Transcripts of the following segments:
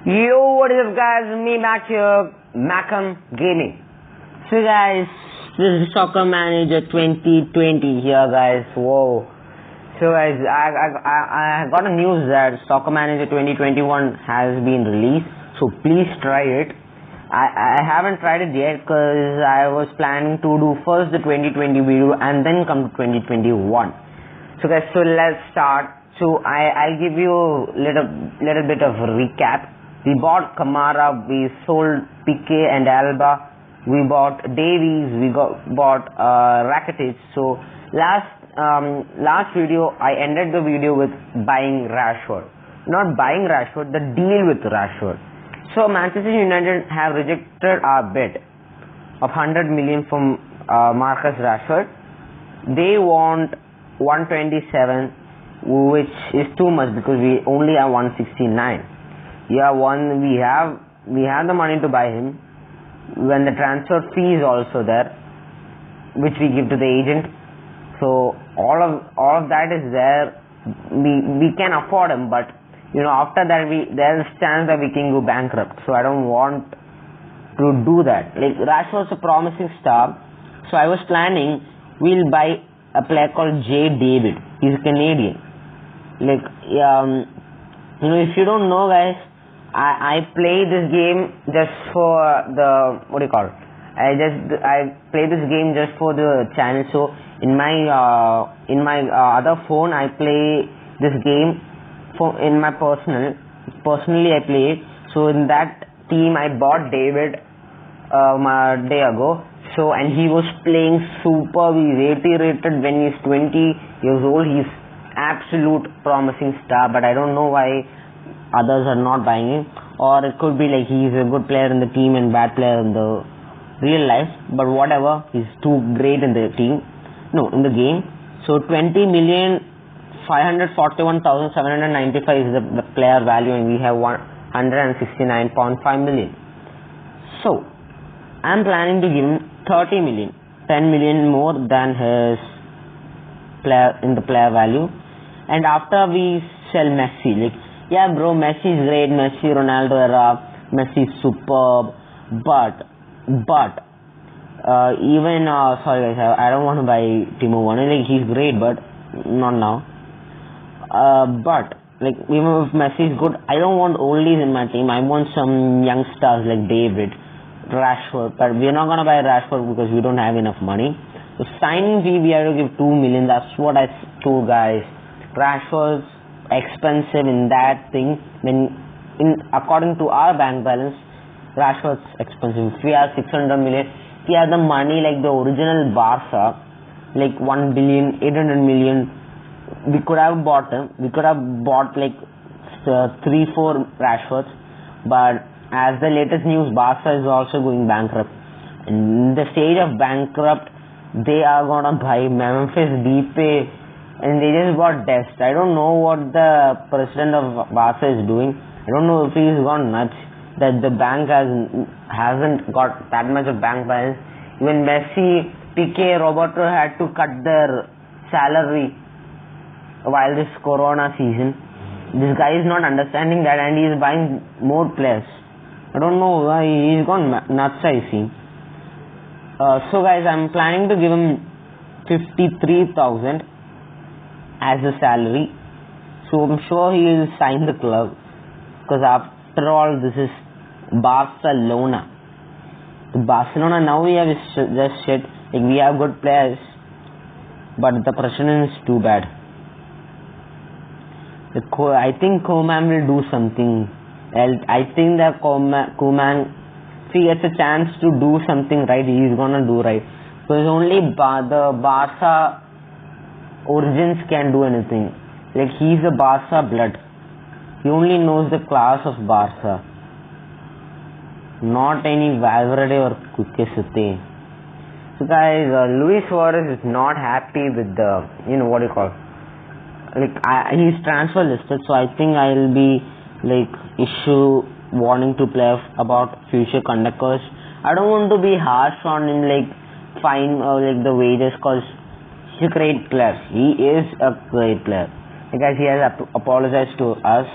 Yo, what is up guys, me back here, Macam Gaming. So guys, this is Soccer Manager 2020 here guys, whoa. So guys, I got a news that Soccer Manager 2021 has been released, so please try it. I haven't tried it yet because I was planning to do first the 2020 video and then come to 2021. So guys, so let's start. So I'll give you a little bit of a recap. We bought Kamara, we sold Piqué and Alba, we bought Davies, we bought Rakitic. So last video I ended the video with buying Rashford. Not buying Rashford, the deal with Rashford. So Manchester United have rejected our bid of 100 million from Marcus Rashford. They want 127, which is too much because we only have 169. Yeah, we have the money to buy him. When the transfer fee is also there, which we give to the agent. So all of that is there. We can afford him, but after that there's a chance that we can go bankrupt. So I don't want to do that. Like Rashford's a promising star, so I was planning we'll buy a player called J. David. He's a Canadian. Like if you don't know guys, I play this game just for the I play this game just for the channel. So in my other phone I play this game in my personally I play it. So in that team I bought David a day ago. So and he was playing super. He's 80 rated when he's 20 years old. He's absolute promising star, but I don't know why others are not buying him. Or it could be like he's a good player in the team and bad player in the real life, but whatever, he's too great in the team, in the game. So 20,541,795 is the player value, and we have 169.5 million. So I'm planning to give him 30 million, 10 million more than his player in the player value. And after we sell Messi, yeah bro, Messi is great, Messi, Ronaldo era, Messi is superb, but even sorry guys, I don't want to buy Timo Werner. He's great, but not now. But even if Messi is good, I don't want oldies in my team. I want some young stars like David, Rashford, but we're not gonna buy Rashford because we don't have enough money. So signing fee we have to give 2 million. That's what I told guys. Rashford's expensive in that thing. According to our bank balance, Rashford's expensive. If we have 600 million, if we have the money like the original Barca, like 1 billion, 800 million, we could have bought him. We could have bought 3-4 Rashfords, but as the latest news, Barca is also going bankrupt. In the stage of bankrupt, they are gonna buy Memphis Depay, and they just bought Dest. I don't know what the president of Barca is doing. I don't know if he's gone nuts that the bank hasn't got that much of bank balance. Even Messi, Piqué, Roberto had to cut their salary while this Corona season. This guy is not understanding that, and he is buying more players. I don't know why he's gone nuts, I see. So guys, I'm planning to give him 53,000 as a salary. So I'm sure he will sign the club, because after all this is Barcelona. Barcelona now we have just shit. We have good players, but the president is too bad. I think Koeman will do something else. I think that Koeman, if he gets a chance to do something right, he's gonna do right. Because only the Barca origins can do anything. He's a Barca blood. He only knows the class of Barca, not any Valverde or Quique. So guys, Luis Suarez is not happy with the he's transfer listed, so I think I'll be issue warning to players about future conductors. I don't want to be harsh on him, fine the wages, cause he's a great player. He is a great player. Guys, he has apologized to us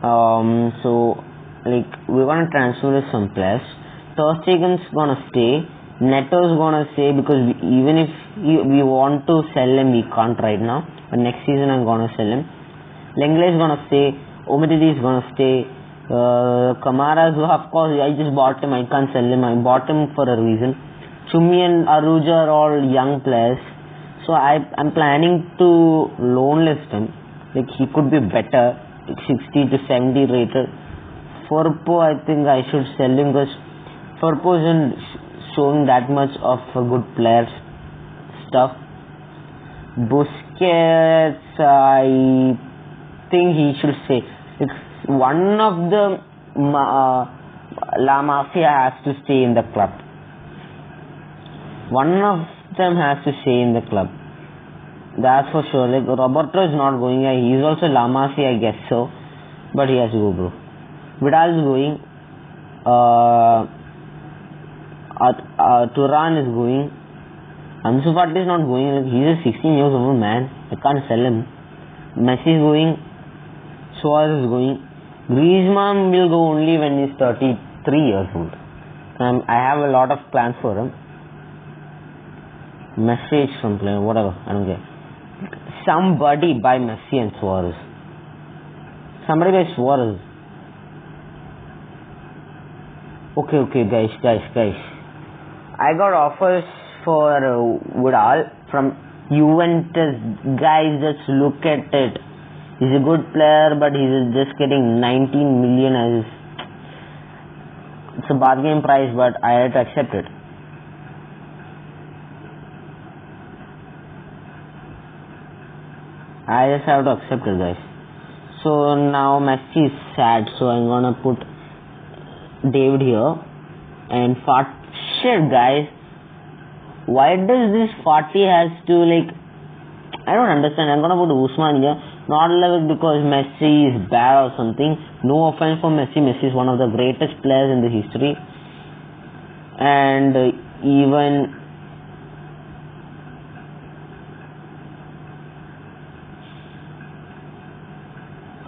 So like we're gonna transfer some players. Ter Stegen's gonna stay. Neto's gonna stay because even if we want to sell him, we can't right now. But next season I'm gonna sell him. Lenglet is gonna stay. Umtiti is gonna stay. Kamara, of course, I just bought him. I can't sell him. I bought him for a reason. Chumi and Aruja are all young players, so I'm planning to loan list him. Like he could be better, like 60 to 70 rated. Firpo, I think I should sell him because Firpo isn't showing that much of a good player stuff. Busquets, I think he should stay. It's one of the La Masia has to stay in the club. One of them has to stay in the club. That's for sure. Like Roberto is not going. He's also La Masia, I guess so. But he has to go, bro. Vidal is going. Turan is going. Ansu Fati is not going. Like, he's a 16 years old man. I can't sell him. Messi is going. Suarez is going. Griezmann will go only when he's 33 years old. I have a lot of plans for him. Message from player, whatever, I don't care. Somebody buy Messi and Suarez. Somebody buy Suarez. Okay, guys. I got offers for Vidal from Juventus. Guys, just look at it. He's a good player, but he's just getting 19 million as it's a bargain price, but I had to accept it. I just have to accept it, guys. So now Messi is sad, so I'm gonna put David here and shit, guys. Why does this Fati has to like? I don't understand. I'm gonna put Usman here. Not like because Messi is bad or something. No offense for Messi. Messi is one of the greatest players in the history. And even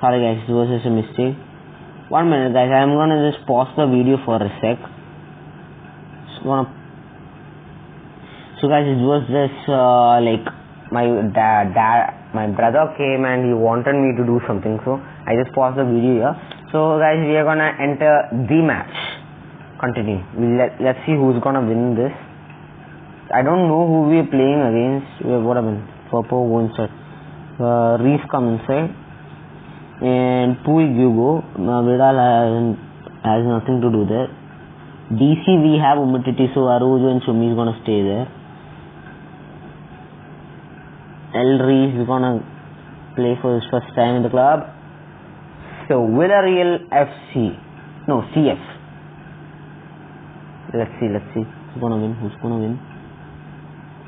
sorry guys, this was just a mistake. 1 minute guys, I'm gonna just pause the video for a sec. So guys, it was just like my brother came and he wanted me to do something, so I just paused the video here. So guys, we are gonna enter the match. Continue. Let's see who's gonna win this. I don't know who we are playing against. What happened? Firpo go inside. Reese come inside. And Puig you go. Vidal has nothing to do there. DC we have Umtiti, so Arujo and Chumi is gonna stay there. Reese is gonna play for his first time in the club. So Villarreal FC. No, CF. Let's see. Who's gonna win?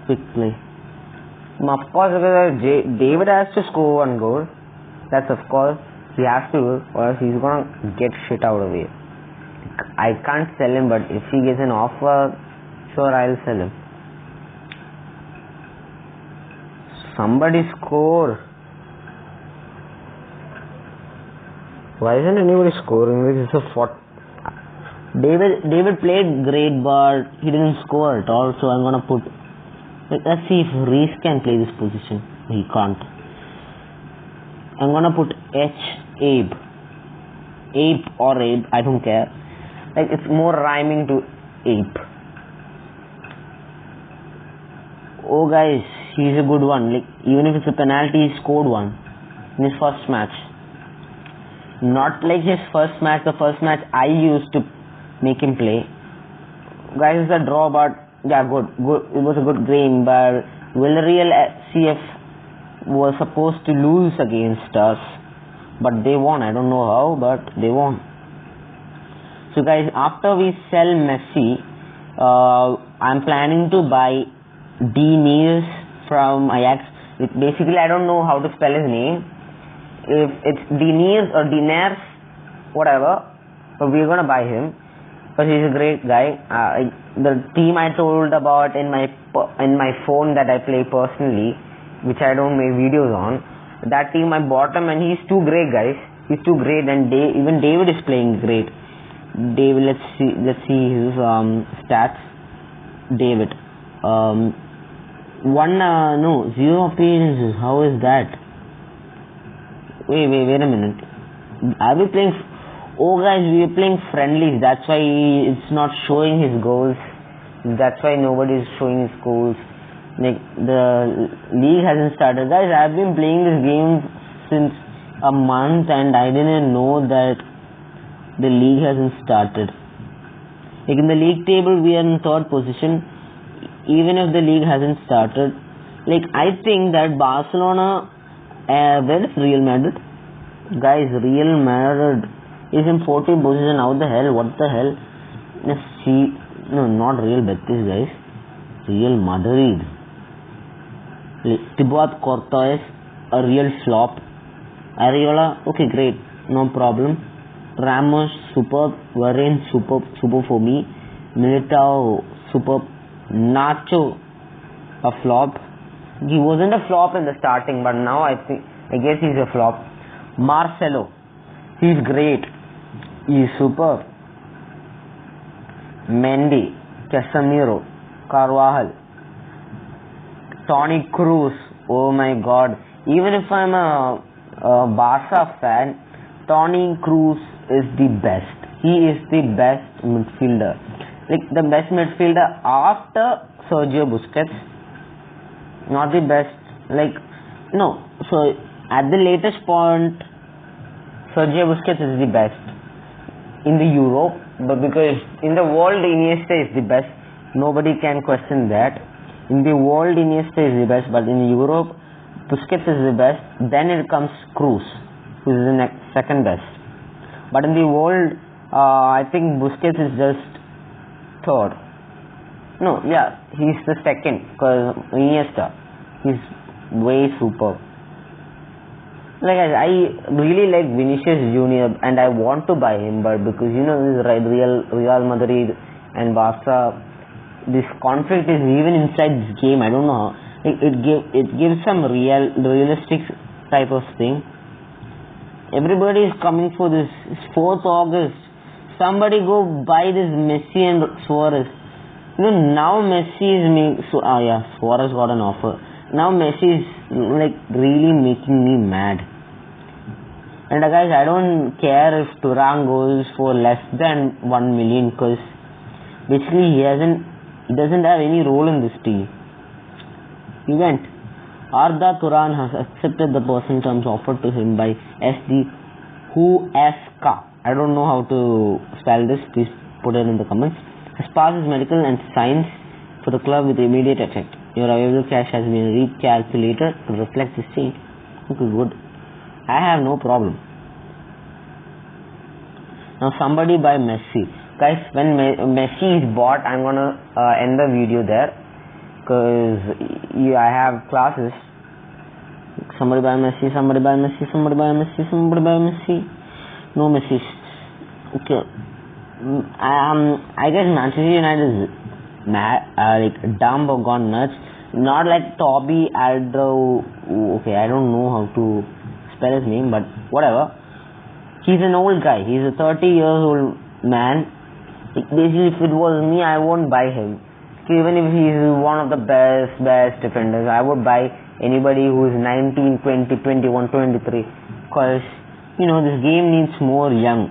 Quick play. Of course, David has to score one goal. That's of course he has to, or else he's gonna get shit out of it. I can't sell him, but if he gets an offer, sure I'll sell him. Somebody score. Why isn't anybody scoring? This is a 40. David played great, but he didn't score at all. So I'm gonna put. Let's see if Reese can play this position. He can't. I'm gonna put Abe, I don't care. Like it's more rhyming to Ape. Oh guys, he's a good one. Like even if it's a penalty, he scored one in his first match. Not like his first match. The first match I used to make him play. Guys, it's a draw, but yeah, good. It was a good game, but Villarreal CF was supposed to lose against us, but they won. I don't know how, but they won. So guys, after we sell Messi, I'm planning to buy Deniers from Ajax. Basically, I don't know how to spell his name. If it's Deniers or Diners, whatever, but we're gonna buy him because he's a great guy. The team I told about in my phone that I play personally, which I don't make videos on, that team I bought him and he's too great, guys. He's too great, and even David is playing great. David, let's see his stats. David, 0 appearances. How is that? Wait a minute. Are we playing? Oh guys, we are playing friendlies. That's why it's not showing his goals. That's why nobody is showing his goals. Like, the league hasn't started. Guys, I've been playing this game since a month and I didn't know that the league hasn't started. Like, in the league table we are in 3rd position even if the league hasn't started. Like, I think that Barcelona, where is Real Madrid? Guys, Real Madrid is in 14th position. How the hell? What the hell? No, not Real Betis, guys. Real Madrid. Thibaut Courtois, a real flop. Areola, okay, great, no problem. Ramos, superb. Varane, superb for me. Militao, superb. Nacho, a flop. He wasn't a flop in the starting, but now I guess he's a flop. Marcelo, he's great. He's superb. Mendy, Casemiro, Carvajal, Toni Kroos. Oh my God! Even if I'm a Barca fan, Toni Kroos is the best. He is the best midfielder. Like, the best midfielder after Sergio Busquets. Not the best. Like, no. So at the latest point, Sergio Busquets is the best in the Europe, but because in the world Iniesta is the best. Nobody can question that. In the world Iniesta is the best, but in Europe Busquets is the best. Then it comes Kroos, who is the second best. But in the world, I think Busquets is just third. No, yeah, he's the second, because Iniesta, he's way superb. Like, I really like Vinicius Junior and I want to buy him, but because this Real Madrid and Barca, this conflict is even inside this game. I don't know how. It gives some realistic type of thing. Everybody is coming for this. It's 4th August. Somebody go buy this Messi and Suarez. Now Messi is Suarez got an offer. Now Messi is like really making me mad. And guys, I don't care if Thuram goes for less than 1 million, because basically he doesn't have any role in this team. He went. Arda Turan has accepted the person terms offered to him by SD Huesca. I don't know how to spell this. Please put it in the comments. Has passed his medical and science for the club with immediate effect. Your available cash has been recalculated to reflect this change. Okay, good. I have no problem. Now somebody buy Messi. Guys, when Messi is bought, I'm gonna end the video there, because I have classes. Somebody buy Messi, somebody buy Messi, somebody buy Messi, somebody buy Messi. No Messi. Okay. I guess Manchester United is like dumb or gone nuts. Not like Toby Alderweireld. Okay, I don't know how to spell his name, but whatever. He's an old guy. He's a 30-year-old man. Basically, if it was me, I won't buy him. Even if he's one of the best defenders, I would buy anybody who is 19, 20, 21, 23. Because, this game needs more young.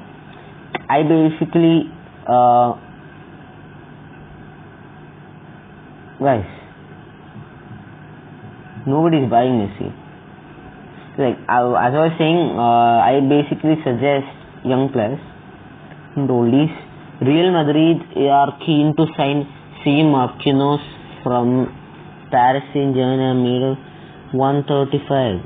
I basically, guys, nobody's buying Messi. Like, as I was saying, I basically suggest young players and oldies. Real Madrid are keen to sign C. Marquinhos from Paris Saint-Germain, made 135.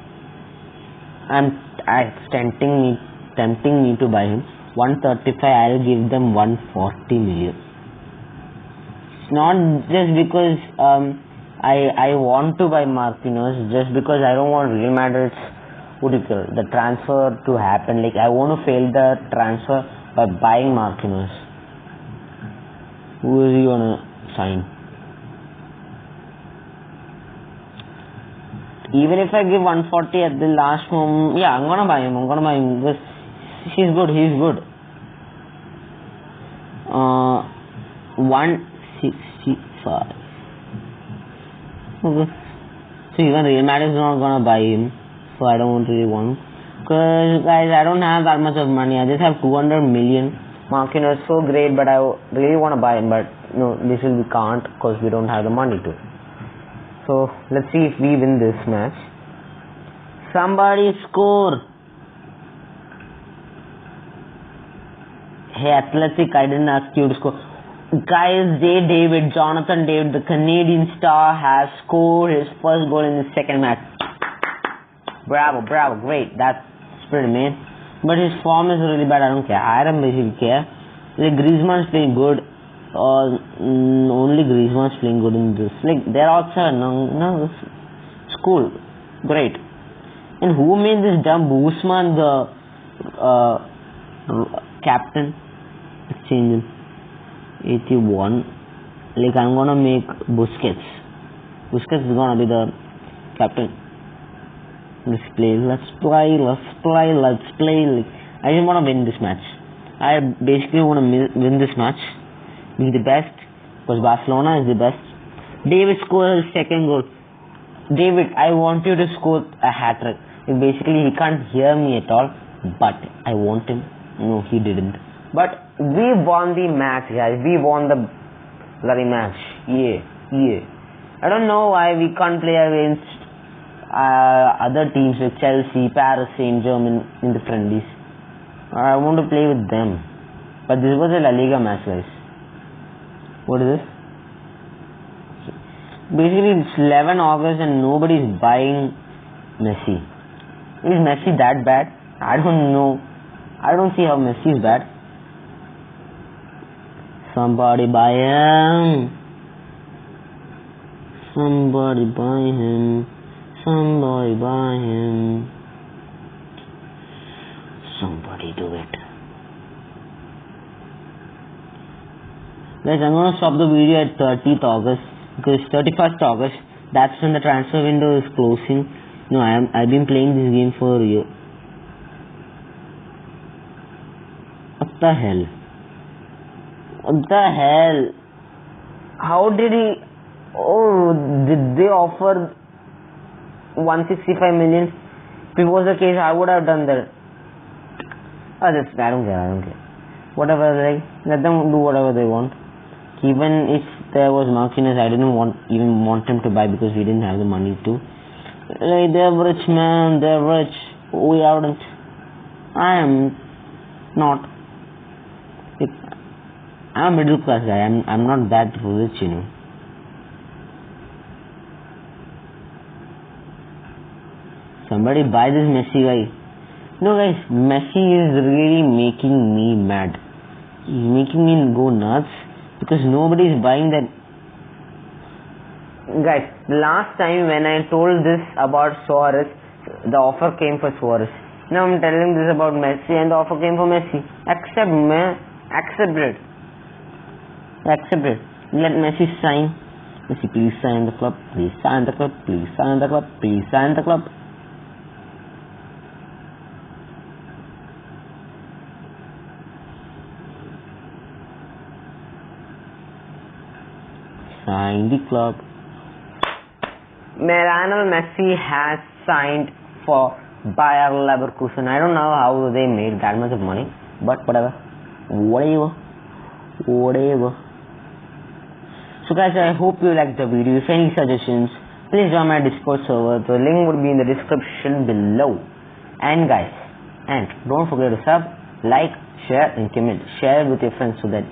It's tempting me to buy him. 135, I'll give them 140 million. It's not just because I want to buy Marquinhos, just because I don't want Real Madrid's the transfer to happen. Like, I want to fail the transfer by buying Marquinhos. Who is he gonna sign? Even if I give 140 at the last moment, yeah, I'm gonna buy him because she's good. He's good. 165. Okay. So even Real Madrid is not gonna buy him. So I don't really want. Cause guys, I don't have that much of money. I just have 200 million. Marquinhos is so great, but I really want to buy him. But no, we can't because we don't have the money to. So let's see if we win this match. Somebody score. Hey Athletic, I didn't ask you to score. Guys, Jonathan David, the Canadian star, has scored his first goal in the second match. Bravo, great. That's pretty man. But his form is really bad. I don't care. I don't basically care. Like Griezmann's playing good. Only Griezmann's playing good in this. Like they're outside. No, it's cool. Great. And who made this dump? Usman, the captain. Exchange him. 81. Like I'm gonna make Busquets. Busquets is gonna be the captain. Let's play. Like, I just wanna win this match. I basically wanna win this match. Be the best. Because Barcelona is the best. David scored his second goal. David, I want you to score a hat-trick. Like, basically he can't hear me at all. But I want him. No, he didn't. But we won the match, guys. We won the bloody match. Yeah. I don't know why we can't play against other teams like Chelsea, Paris Saint-Germain in the friendlies. I want to play with them. But this was a La Liga match, guys. What is this? Basically, it's 11 August and nobody's buying Messi. Is Messi that bad? I don't know. I don't see how Messi is bad. Somebody buy him. Somebody buy him. Somebody buy him. Somebody do it. Guys, I'm going to stop the video at 30th August. Because 31st August, that's when the transfer window is closing. No, I've been playing this game for a year. What the hell? How did he... Oh, did they offer 165 million? If it was the case, I would have done that. I don't care. Whatever, let them do whatever they want. Even if there was Marquinhos, I didn't even want him to buy because we didn't have the money to. Like, they're rich, man. They're rich. We aren't. I am not. I'm a middle class guy. I'm not that rich, you know. Somebody buy this Messi guy. No, guys, Messi is really making me mad. He's making me go nuts because nobody is buying that. Guys, last time when I told this about Suarez, the offer came for Suarez. Now I'm telling this about Messi and the offer came for Messi. Accept it. Let Messi sign. Messi, please sign the club. Please sign the club. Please sign the club. Please sign the club. Sign the club. Lionel Messi has signed for Bayer Leverkusen. I don't know how they made that much of money, but whatever. So guys, I hope you liked the video. If any suggestions, please join my Discord server. The link would be in the description below. And guys, don't forget to sub, like, share and comment. Share with your friends so that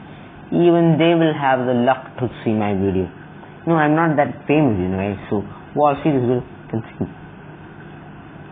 even they will have the luck to see my video. No, I'm not that famous, you know, right? So, watch this video.